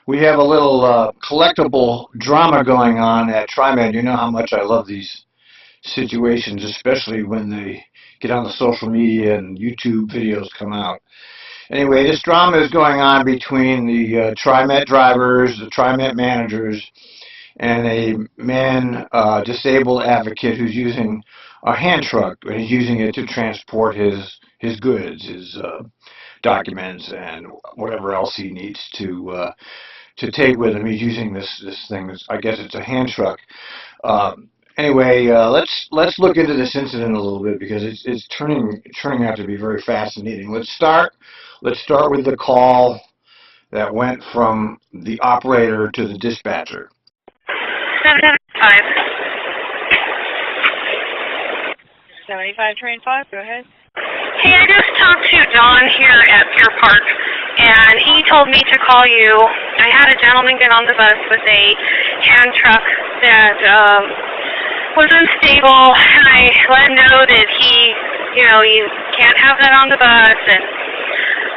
We have a little collectible drama going on at Trimet. You know how much I love these situations, especially when they get on the social media and YouTube videos come out. Anyway, this drama is going on between the Trimet drivers, the Trimet managers, and a man, disabled advocate who's using a hand truck, and he's using it to transport his goods, his documents, and whatever else he needs to take with him. He's using this thing. I guess it's a hand truck. Anyway, let's look into this incident a little bit because it's turning out to be very fascinating. Let's start with the call that went from the operator to the dispatcher. 75 train 5, go ahead. Hey, I just talked to Don here at Pier Park, and he told me to call you. I had a gentleman get on the bus with a hand truck that was unstable, and I let him know that you can't have that on the bus. And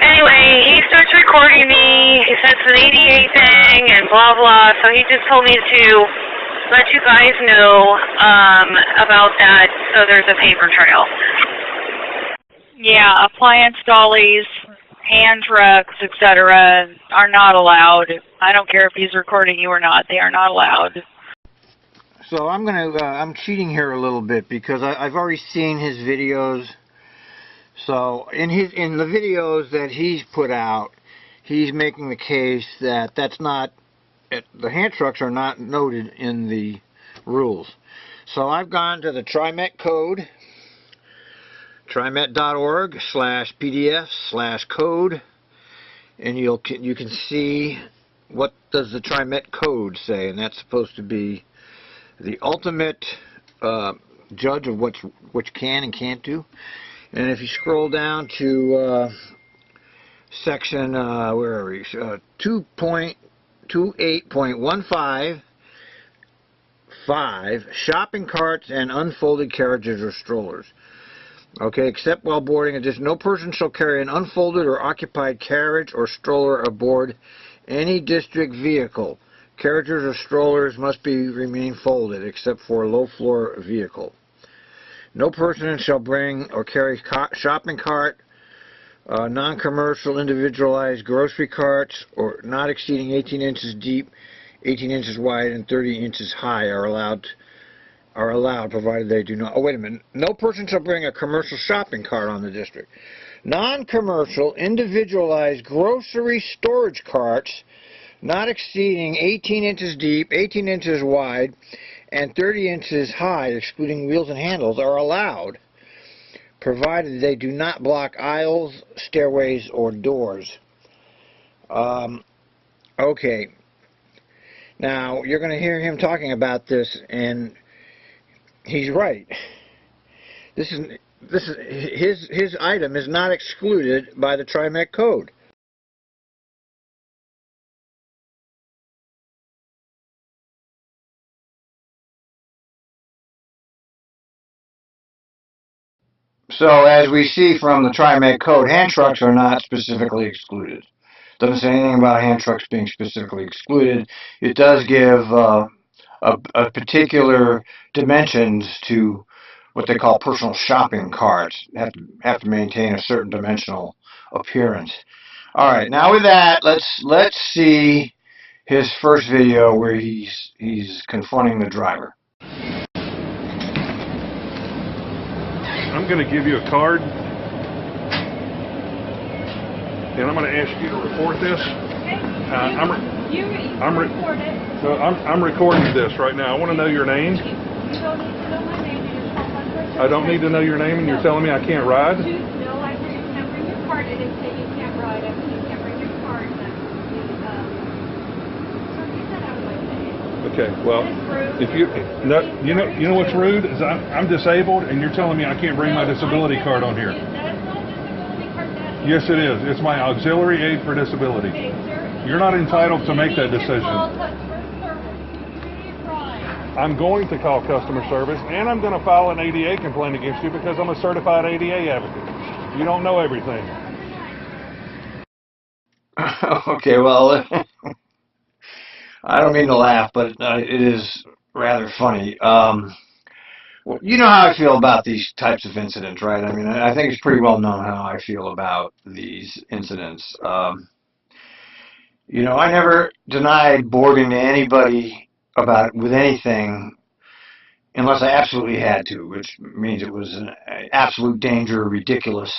anyway, he starts recording me. He says it's an ADA thing and blah, blah. So he just told me to let you guys know about that so there's a paper trail. Yeah, appliance dollies, hand trucks, etc. are not allowed. I don't care if he's recording you or not. They are not allowed. So I'm cheating here a little bit because I've already seen his videos. So in the videos that he's put out, he's making the case that the hand trucks are not noted in the rules. So I've gone to the Trimet code, trimet.org/pdf/code, and you can see what does the Trimet code say, and that's supposed to be the ultimate judge of what you can and can't do. And if you scroll down to section, where are we? 2.28.15, shopping carts and unfolded carriages or strollers. Okay, except while boarding, no person shall carry an unfolded or occupied carriage or stroller aboard any district vehicle. Carriages or strollers must remain folded, except for a low-floor vehicle. No person shall bring or carry shopping cart, non-commercial individualized grocery carts, or not exceeding 18 inches deep, 18 inches wide, and 30 inches high are allowed, provided they do not. Oh, wait a minute. No person shall bring a commercial shopping cart on the district. Non-commercial individualized grocery storage carts, not exceeding 18 inches deep, 18 inches wide, and 30 inches high, excluding wheels and handles, are allowed, provided they do not block aisles, stairways, or doors. Okay. Now, you're going to hear him talking about this, and he's right. His item is not excluded by the Trimet code. So, as we see from the Trimet code, hand trucks are not specifically excluded. Doesn't say anything about hand trucks being specifically excluded. It does give a particular dimensions to what they call personal shopping carts. Have to maintain a certain dimensional appearance. All right, now with that, let's see his first video where he's confronting the driver. I'm going to give you a card, and I'm going to ask you to report this. I'm recording this right now. I want to know your name. I don't need to know your name, and you're telling me I can't ride? No, I said you can't bring your card. I didn't say you can't ride. I said you can't bring your card. Okay, well, if you know what's rude is I'm disabled, and you're telling me I can't bring my disability card on here. That's not a disability card. Yes, it is. It's my auxiliary aid for disability. Okay, sir. You're not entitled to make that decision. I'm going to call customer service, and I'm going to file an ADA complaint against you because I'm a certified ADA advocate. You don't know everything. Okay, well, I don't mean to laugh, but it is rather funny. Well, you know how I feel about these types of incidents, right? I mean, I think it's pretty well known how I feel about these incidents. You know, I never denied boarding to anybody about with anything unless I absolutely had to, which means it was an absolute danger, ridiculous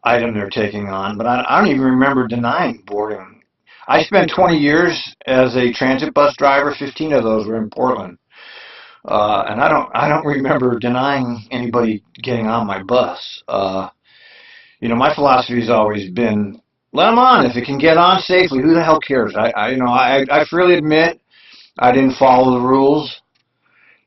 item they're taking on. But I don't even remember denying boarding. I spent 20 years as a transit bus driver. 15 of those were in Portland. And I don't remember denying anybody getting on my bus. You know, my philosophy has always been, let them on. If it can get on safely, who the hell cares? I freely admit I didn't follow the rules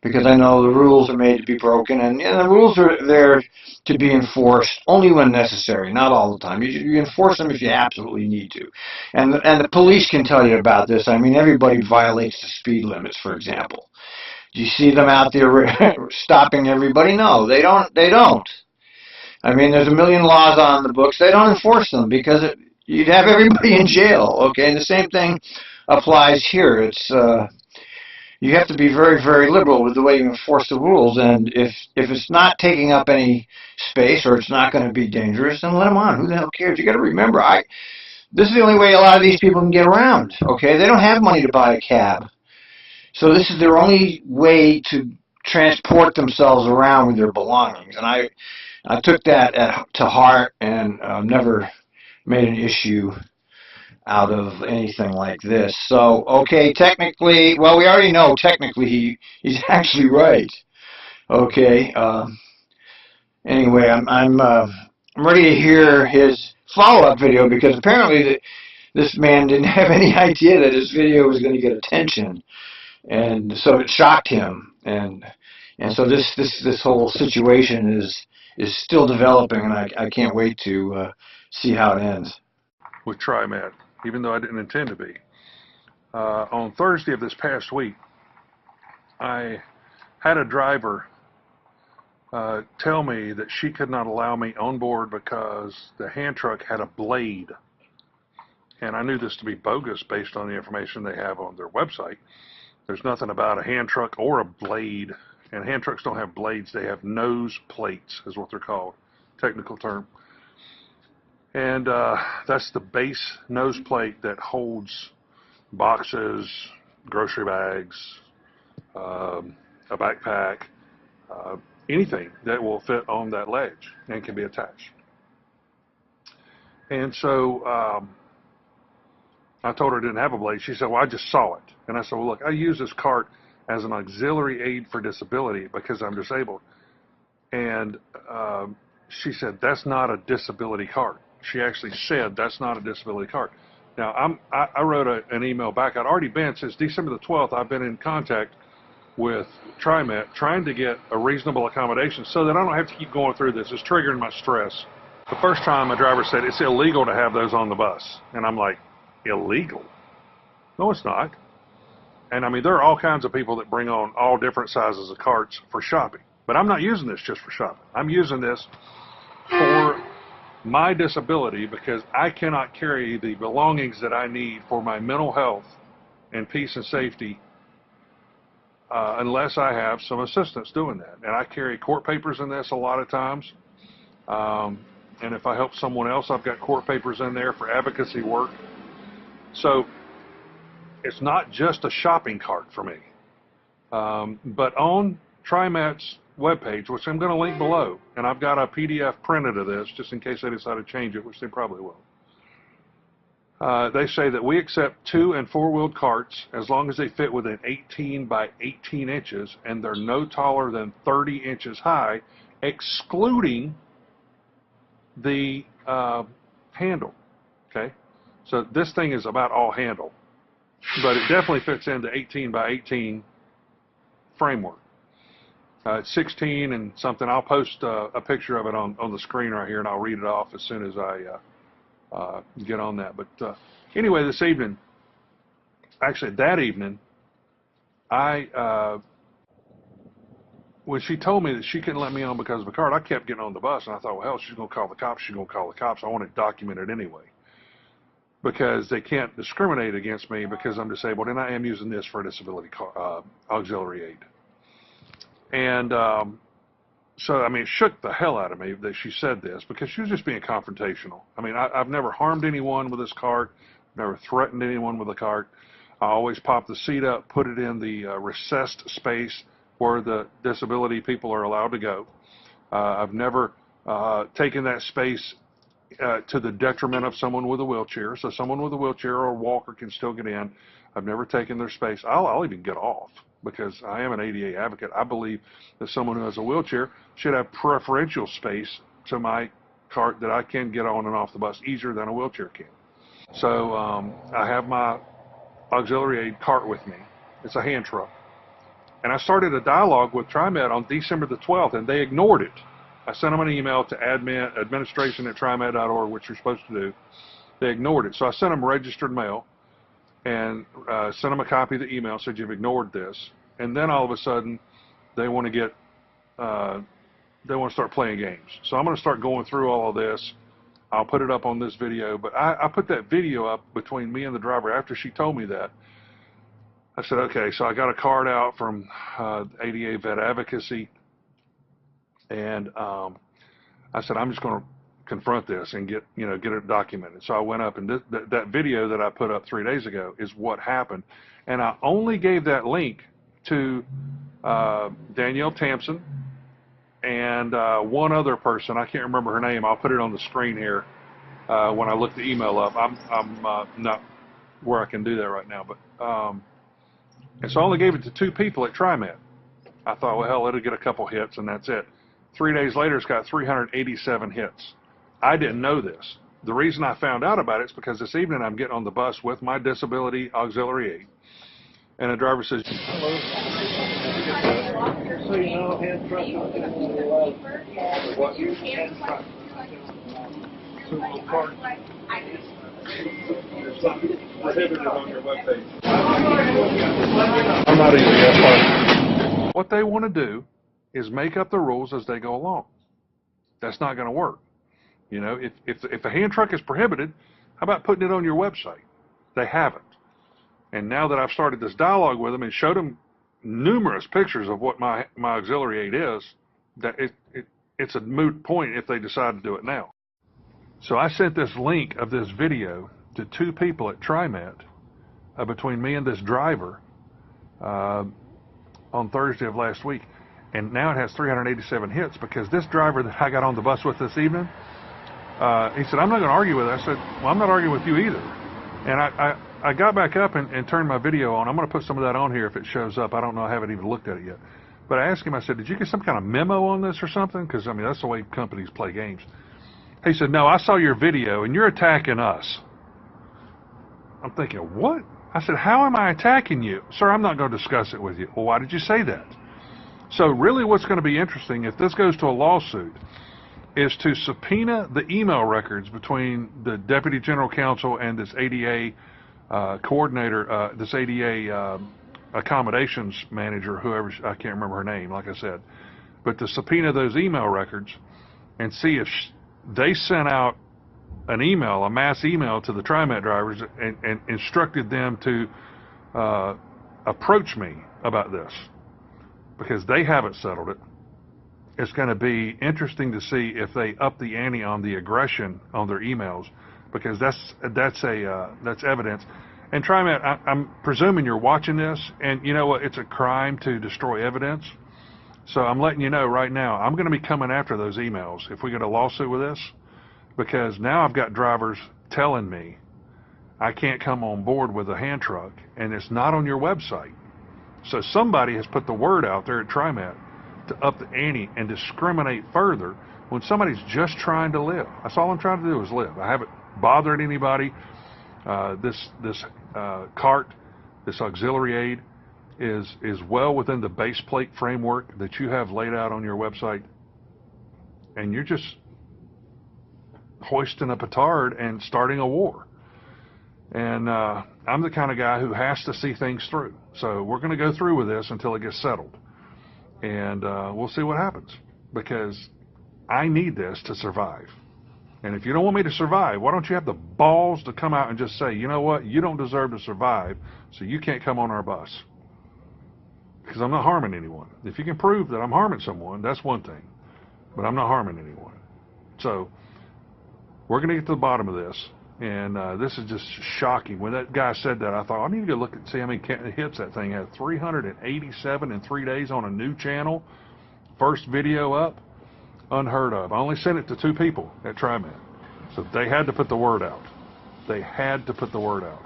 because I know the rules are made to be broken, and the rules are there to be enforced only when necessary, not all the time. You enforce them if you absolutely need to. And the police can tell you about this. I mean, everybody violates the speed limits, for example. Do you see them out there stopping everybody? No, they don't. They don't. I mean, there's a million laws on the books. They don't enforce them because you'd have everybody in jail. Okay, and the same thing applies here. It's you have to be very, very liberal with the way you enforce the rules. And if it's not taking up any space or it's not going to be dangerous, then let them on. Who the hell cares? You got to remember, this is the only way a lot of these people can get around. Okay, they don't have money to buy a cab. So this is their only way to transport themselves around with their belongings. And I took that to heart and never made an issue out of anything like this. So, okay, technically, well, we already know technically he's actually right. Okay. Anyway, I'm ready to hear his follow-up video because apparently this man didn't have any idea that his video was going to get attention. And so it shocked him, and so this whole situation is still developing, and I can't wait to see how it ends. With Trimet, even though I didn't intend to be. On Thursday of this past week, I had a driver tell me that she could not allow me on board because the hand truck had a blade. And I knew this to be bogus based on the information they have on their website. There's nothing about a hand truck or a blade, and hand trucks don't have blades. They have nose plates, is what they're called, technical term. And that's the base nose plate that holds boxes, grocery bags, a backpack, anything that will fit on that ledge and can be attached. And so I told her I didn't have a blade. She said, well, I just saw it. And I said, well, look, I use this cart as an auxiliary aid for disability because I'm disabled. And she said, that's not a disability cart. She actually said, that's not a disability cart. Now, I wrote an email back. I'd already been, since December the 12th, I've been in contact with Trimet trying to get a reasonable accommodation so that I don't have to keep going through this. It's triggering my stress. The first time my driver said, it's illegal to have those on the bus. And I'm like, illegal? No, it's not. And I mean, there are all kinds of people that bring on all different sizes of carts for shopping. But I'm not using this just for shopping. I'm using this for my disability because I cannot carry the belongings that I need for my mental health and peace and safety unless I have some assistance doing that. And I carry court papers in this a lot of times. And if I help someone else, I've got court papers in there for advocacy work. So it's not just a shopping cart for me. But on Trimet's webpage, which I'm going to link below, and I've got a PDF printed of this just in case they decide to change it, which they probably will. They say that we accept 2- and 4-wheeled carts as long as they fit within 18 by 18 inches and they're no taller than 30 inches high, excluding the handle. Okay? So this thing is about all handle, but it definitely fits into 18 by 18 framework. It's 16 and something. I'll post a picture of it on the screen right here, and I'll read it off as soon as I get on that. But anyway, this evening, actually that evening, when she told me that she couldn't let me on because of a cart, I kept getting on the bus, and I thought, well, hell, she's going to call the cops. She's going to call the cops. I want it documented anyway. because they can't discriminate against me because I'm disabled, and I am using this for a disability auxiliary aid. And so, I mean, it shook the hell out of me that she said this, because she was just being confrontational. I mean, I've never harmed anyone with this cart, never threatened anyone with the cart. I always pop the seat up, put it in the recessed space where the disability people are allowed to go. I've never taken that space to the detriment of someone with a wheelchair, so someone with a wheelchair or a walker can still get in. I've never taken their space. I'll even get off, because I am an ADA advocate. I believe that someone who has a wheelchair should have preferential space to my cart, that I can get on and off the bus easier than a wheelchair can. So I have my auxiliary aid cart with me. It's a hand truck. And I started a dialogue with Trimet on December the 12th, and they ignored it. I sent them an email to administration@trimet.org, which you're supposed to do. They ignored it. So I sent them registered mail and sent them a copy of the email, said you've ignored this. And then all of a sudden, they want to start playing games. So I'm going to start going through all of this. I'll put it up on this video, but I put that video up between me and the driver after she told me that. I said, okay, so I got a card out from ADA Vet Advocacy, and I said, I'm just going to confront this and get it documented. So I went up, and that video that I put up 3 days ago is what happened. And I only gave that link to Danielle Tampson and one other person. I can't remember her name. I'll put it on the screen here when I look the email up. I'm not where I can do that right now, but and so I only gave it to 2 people at Trimet. I thought, well, hell, it'll get a couple hits and that's it. 3 days later, it's got 387 hits. I didn't know this. The reason I found out about it is because this evening I'm getting on the bus with my disability auxiliary aid, and the driver says, hello. So you know, hand truck, what you hand truck. So the car, there's something prohibited on your webpage. I'm not even that far. What they want to do is make up the rules as they go along. That's not going to work. You know, if a hand truck is prohibited, how about putting it on your website? They haven't. And now that I've started this dialogue with them and showed them numerous pictures of what my auxiliary aid is, that it's a moot point if they decide to do it now. So I sent this link of this video to 2 people at Trimet between me and this driver on Thursday of last week. And now it has 387 hits because this driver that I got on the bus with this evening, he said, I'm not going to argue with it. I said, well, I'm not arguing with you either. And I got back up and turned my video on. I'm going to put some of that on here if it shows up. I don't know. I haven't even looked at it yet. But I asked him, I said, did you get some kind of memo on this or something? Because, I mean, that's the way companies play games. He said, no, I saw your video, and you're attacking us. I'm thinking, what? I said, how am I attacking you? Sir, I'm not going to discuss it with you. Well, why did you say that? So really what's going to be interesting, if this goes to a lawsuit, is to subpoena the email records between the Deputy General Counsel and this ADA coordinator, this ADA accommodations manager, whoever, I can't remember her name, like I said, but to subpoena those email records and see if they sent out an email, a mass email to the Trimet drivers and instructed them to approach me about this, because they haven't settled it. It's going to be interesting to see if they up the ante on the aggression on their emails, because that's evidence. And Trimet, I'm presuming you're watching this, and you know what? It's a crime to destroy evidence. So I'm letting you know right now, I'm going to be coming after those emails if we get a lawsuit with this, because now I've got drivers telling me I can't come on board with a hand truck, and it's not on your website. So somebody has put the word out there at Trimet to up the ante and discriminate further when somebody's just trying to live. That's all I'm trying to do is live. I haven't bothered anybody. This cart, this auxiliary aid, is well within the base plate framework that you have laid out on your website, and you're just hoisting a petard and starting a war. And I'm the kind of guy who has to see things through. So we're going to go through with this until it gets settled. And we'll see what happens, because I need this to survive. And if you don't want me to survive, why don't you have the balls to come out and just say, you know what, you don't deserve to survive, so you can't come on our bus. Because I'm not harming anyone. If you can prove that I'm harming someone, that's one thing. But I'm not harming anyone. So we're going to get to the bottom of this. And this is just shocking. When that guy said that, I thought, I need to go look and see how many hits that thing had. 387 in 3 days on a new channel. First video up. Unheard of. I only sent it to 2 people at Trimet. So they had to put the word out. They had to put the word out.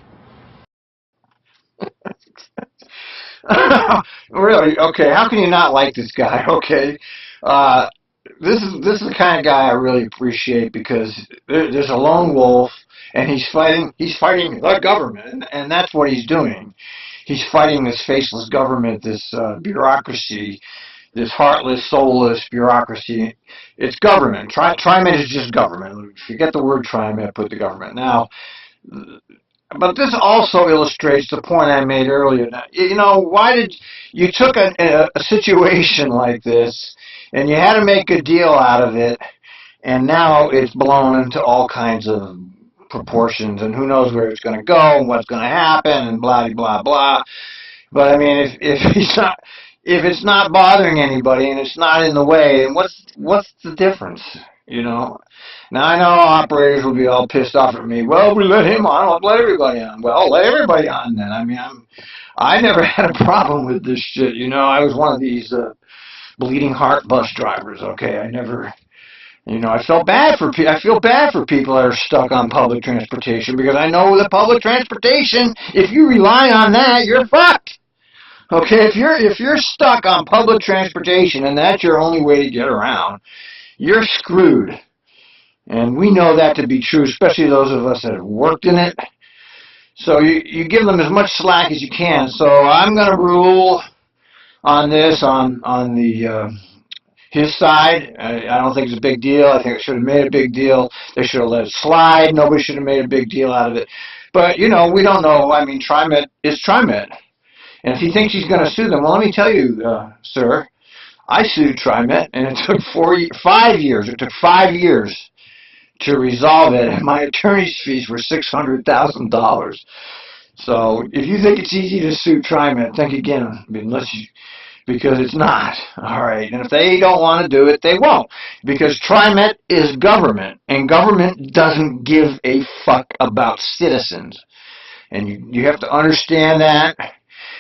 Really? Okay. How can you not like this guy? Okay. This is the kind of guy I really appreciate, because there's a lone wolf, and he's fighting the government, and that's what he's doing. He's fighting this faceless government, this bureaucracy, this heartless, soulless bureaucracy. It's government. Trimet is just government. Forget the word Trimet, put the government. Now, but this also illustrates the point I made earlier. You know, why did you took a situation like this, and you had to make a deal out of it, and now it's blown into all kinds of proportions, and who knows where it's going to go and what's going to happen, and blah blah blah. But I mean, if it's not bothering anybody and it's not in the way, then what's the difference? You know. Now I know operators will be all pissed off at me. Well, we let him on. I'll let everybody on. Well, let everybody on then. I mean, I never had a problem with this shit. You know, I was one of these bleeding heart bus drivers. Okay, I never. You know, I feel bad for people that are stuck on public transportation, because I know the public transportation, if you rely on that, you're fucked. Okay, if you're stuck on public transportation and that's your only way to get around, you're screwed. And we know that to be true, especially those of us that have worked in it. So you give them as much slack as you can. So I'm going to rule on this on the his side. I don't think it's a big deal. I think it should have made a big deal. They should have let it slide. Nobody should have made a big deal out of it. But, you know, we don't know. I mean, Trimet is Trimet. And if he thinks he's going to sue them, well, let me tell you, sir, I sued Trimet, and it took 5 years. It took 5 years to resolve it, and my attorney's fees were $600,000. So if you think it's easy to sue Trimet, think again, because it's not. All right, and if they don't want to do it, they won't, because Trimet is government, and government doesn't give a fuck about citizens, and you have to understand that.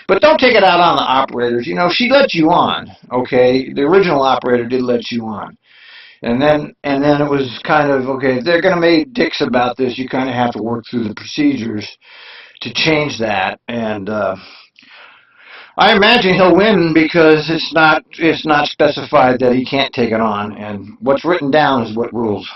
But don't take it out on the operators. You know, she let you on, okay? The original operator did let you on. And then it was kind of, okay, if they're going to make dicks about this, you kind of have to work through the procedures to change that. And I imagine he'll win, because it's not specified that he can't take it on. And what's written down is what rules.